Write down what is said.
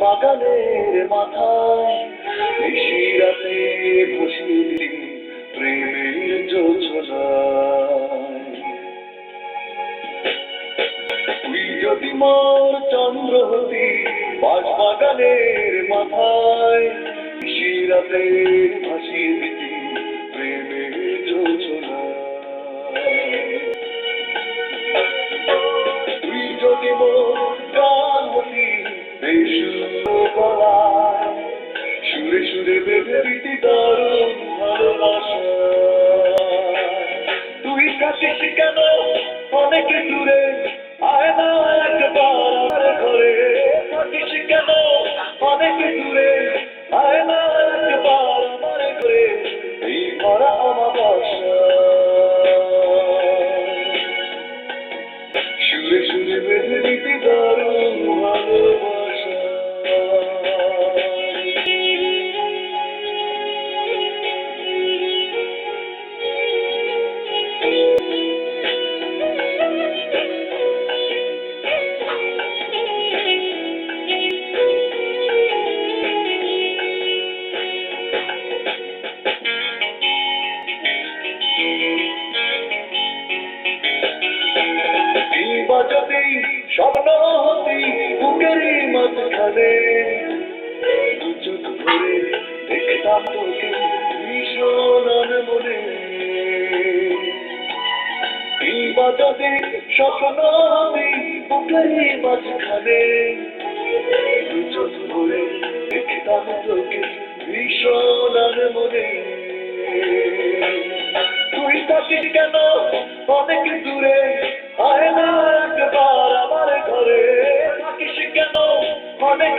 বাগানের মাথায় নিশিরাতে বসিয়ে দিলি প্রেমের যোজনায়। তুই যদি মোর চন্দ্র হতি বাগানের মাথায় নিশিরাতে ভাসিয়ে দিতি প্রেমের যোজনায়। তুই যদি মোর গান হতি গলায় সুরে সুরে বেঁধে দিতি দারুণ ভালোবাসা। তুই থাকিস কেন অনেক দূরে, আয় না একবার আমার ঘরে। থাকিস কেন অনেক দূরে, আয় না একবার আমার ঘরে। এই ভরা আমার বাসা সুরে সুরে বেঁধে দিতি দারুণ ভালোবাসা। যদি স্বপ্ন হতি বুকেরই মাঝখানে, দুচোখ ভরে দেখতাম তোকে ভীষণ মনে। কিংবা যদি স্বপ্ন হতি বুকেরই মাঝখানে, দুচোখ ভরে দেখতাম তোকে ভীষণ মনে। তুই থাকিস কেন অনেক দূরে, আয় না একবার আমার ঘরে। থাকিস কেন অনেক